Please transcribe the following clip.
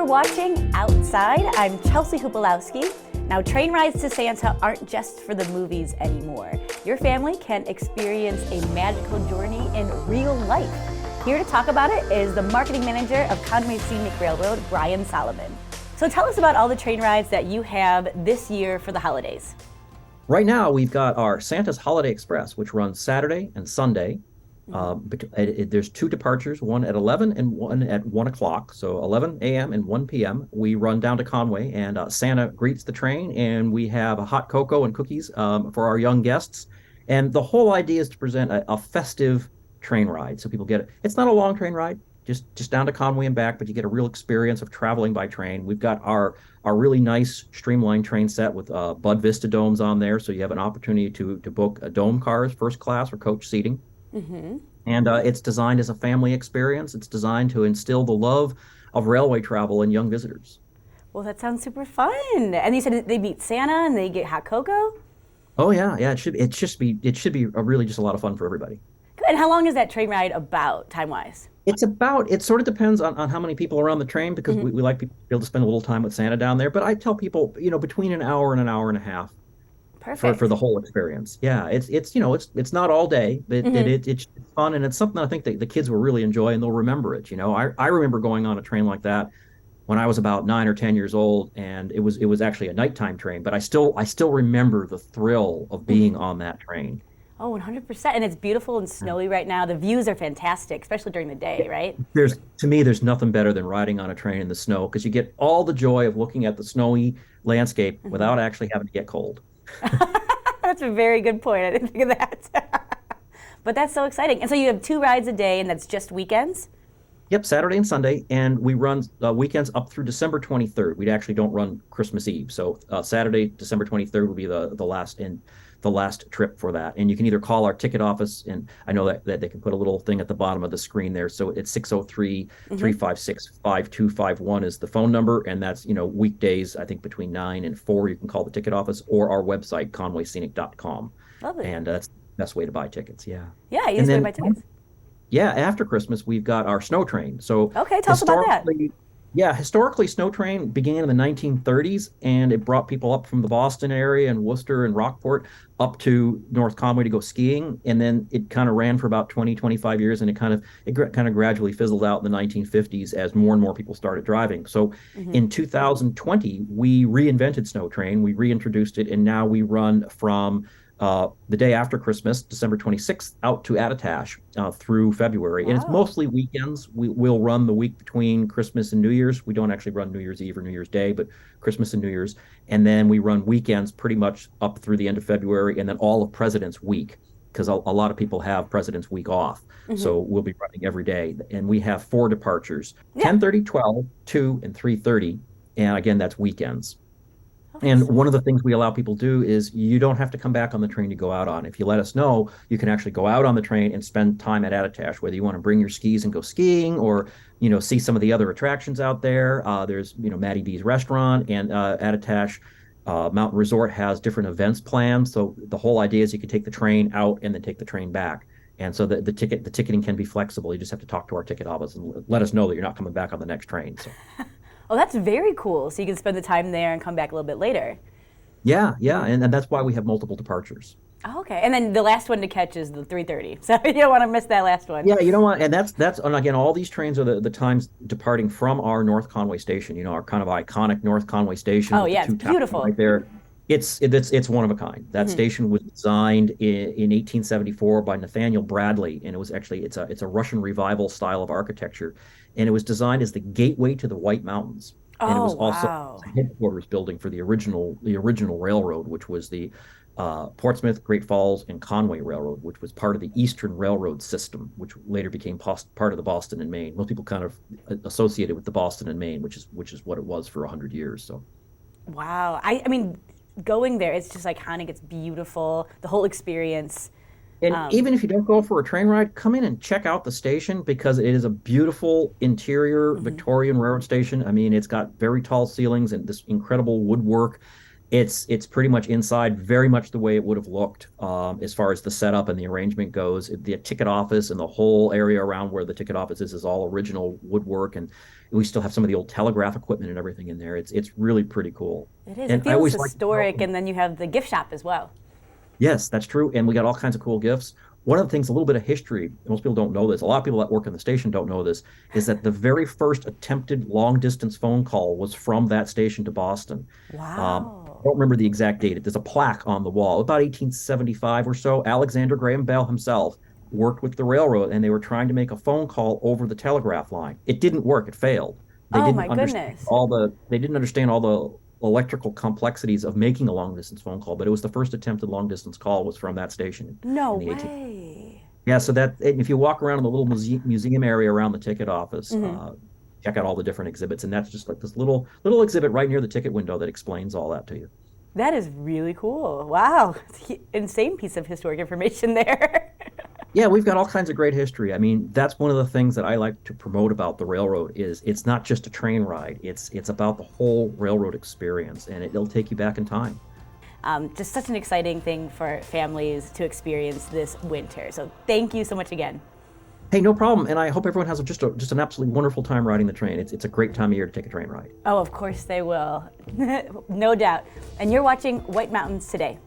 for watching Outside. I'm Chelsea Hupalowski. Now, train rides to Santa aren't just for the movies anymore. Your family can experience a magical journey in real life. Here to talk about it is the marketing manager of Conway Scenic Railroad, Brian Solomon. So tell us about all the train rides that you have this year for the holidays. Right now, we've got our Santa's Holiday Express, which runs Saturday and Sunday. There's two departures, one at 11 and one at 1 o'clock. So 11 a.m. and 1 p.m. We run down to Conway, and Santa greets the train, and we have a hot cocoa and cookies for our young guests. And the whole idea is to present a festive train ride, so people get it. It's not a long train ride, just down to Conway and back, but you get a real experience of traveling by train. We've got our really nice streamlined train set with Bud Vista domes on there, so you have an opportunity to book a dome cars, first class or coach seating. Mm-hmm. And it's designed as a family experience. It's designed to instill the love of railway travel in young visitors. Well, that sounds super fun. And you said they meet Santa and they get hot cocoa? Oh yeah. It should be really just a lot of fun for everybody. And how long is that train ride about, time-wise? It sort of depends on how many people are on the train, because Mm-hmm. we like people to be able to spend a little time with Santa down there. But I tell people, between an hour and a half for Perfect. the whole experience. Yeah, it's not all day, but Mm-hmm. it's fun, and it's something I think that the kids will really enjoy, and they'll remember it. I remember going on a train like that when I was about 9 or 10 years old, and it was actually a nighttime train, but I still remember the thrill of being on that train. Oh, 100%. And it's beautiful and snowy right now. The views are fantastic, especially during the day, right? To me, there's nothing better than riding on a train in the snow, because you get all the joy of looking at the snowy landscape Hmm. without actually having to get cold. That's a very good point. I didn't think of that. But that's so exciting. And so you have two rides a day, and that's just weekends? Yep, Saturday and Sunday, and we run weekends up through December 23rd. We actually don't run Christmas Eve, so Saturday, December 23rd will be the last trip for that. And you can either call our ticket office, and I know that they can put a little thing at the bottom of the screen there. So it's 603 Hmm. 356 5251 is the phone number, and that's weekdays. I think between 9 and 4, you can call the ticket office or our website conwayscenic.com, Lovely. and that's the best way to buy tickets. Yeah, Yeah, and easiest way to then buy tickets. yeah, after Christmas, we've got our snow train. So Okay, tell us about that. historically, yeah, historically, snow train began in the 1930s, and it brought people up from the Boston area and Worcester and Rockport up to North Conway to go skiing. And then it kind of ran for about 20, 25 years, and it kind of gradually fizzled out in the 1950s as more and more people started driving. So Hmm. in 2020, we reinvented snow train, we reintroduced it, and now we run from the day after Christmas, December 26th, out to Attitash through February. And it's Wow. mostly weekends. We'll run the week between Christmas and New Year's. We don't actually run New Year's Eve or New Year's Day, but Christmas and New Year's. And then we run weekends pretty much up through the end of February, and then all of President's Week, because a lot of people have President's Week off. Hmm. So we'll be running every day. And we have four departures: Yeah. 10:30, 12, 2, and 3:30. And again, that's weekends. Oh, And that's one of the things we allow people to do is you don't have to come back on the train to go out on. If you let us know, you can actually go out on the train and spend time at Attitash, whether you want to bring your skis and go skiing, or see some of the other attractions out there. There's Matty B's restaurant, and Attitash Mountain Resort has different events planned. So the whole idea is you can take the train out and then take the train back. And so the ticketing can be flexible. You just have to talk to our ticket office and let us know that you're not coming back on the next train. So Oh, that's very cool. So you can spend the time there and come back a little bit later. yeah, yeah, and that's why we have multiple departures. Oh, okay. And then the last one to catch is the 3:30. So you don't want to miss that last one. Yeah, you know what? And and again, all these trains are the times departing from our North Conway station, our kind of iconic North Conway station Oh, with the yeah, it's two towers beautiful. right there. It's one of a kind. That Hmm. station was designed in 1874 by Nathaniel Bradley, and it's a Russian revival style of architecture, and it was designed as the gateway to the White Mountains. And it Oh, was also wow. a headquarters building for the original railroad, which was the Portsmouth, Great Falls, and Conway Railroad, which was part of the Eastern Railroad system, which later became part of the Boston and Maine. Most people kind of associate it with the Boston and Maine, which is what it was for 100 years. So Wow. I mean, going there, it's just iconic. It's beautiful. The whole experience. And Um, even if you don't go for a train ride, come in and check out the station, because it is a beautiful interior mhm. Victorian railroad station. I mean, it's got very tall ceilings and this incredible woodwork. It's pretty much inside, very much the way it would have looked as far as the setup and the arrangement goes. The ticket office and the whole area around where the ticket office is all original woodwork, and we still have some of the old telegraph equipment and everything in there. It's really pretty cool. It is. And It I feels always like historic, and then you have the gift shop as well. yes, that's true. And we got all kinds of cool gifts. One of the things, a little bit of history, most people don't know this, a lot of people that work in the station don't know this, is that the very first attempted long distance phone call was from that station to Boston. I Wow. don't remember the exact date. There's a plaque on the wall, about 1875 or so. Alexander Graham Bell himself worked with the railroad, and they were trying to make a phone call over the telegraph line. It didn't work. It failed. Oh my goodness. They didn't understand all the electrical complexities of making a long distance phone call, but it was the first attempted long distance call was from that station No in the 18. way. Yeah, so that if you walk around in the little museum area around the ticket office, check out all the different exhibits, and that's just like this little exhibit right near the ticket window that explains all that to you. That is really cool. Wow. Insane piece of historic information there. Yeah, we've got all kinds of great history. I mean, that's one of the things that I like to promote about the railroad is it's not just a train ride. It's about the whole railroad experience, and it'll take you back in time. Just such an exciting thing for families to experience this winter. So thank you so much again. Hey, no problem. And I hope everyone has just an absolutely wonderful time riding the train. It's a great time of year to take a train ride. Oh, of course they will. No doubt. And you're watching White Mountains Today.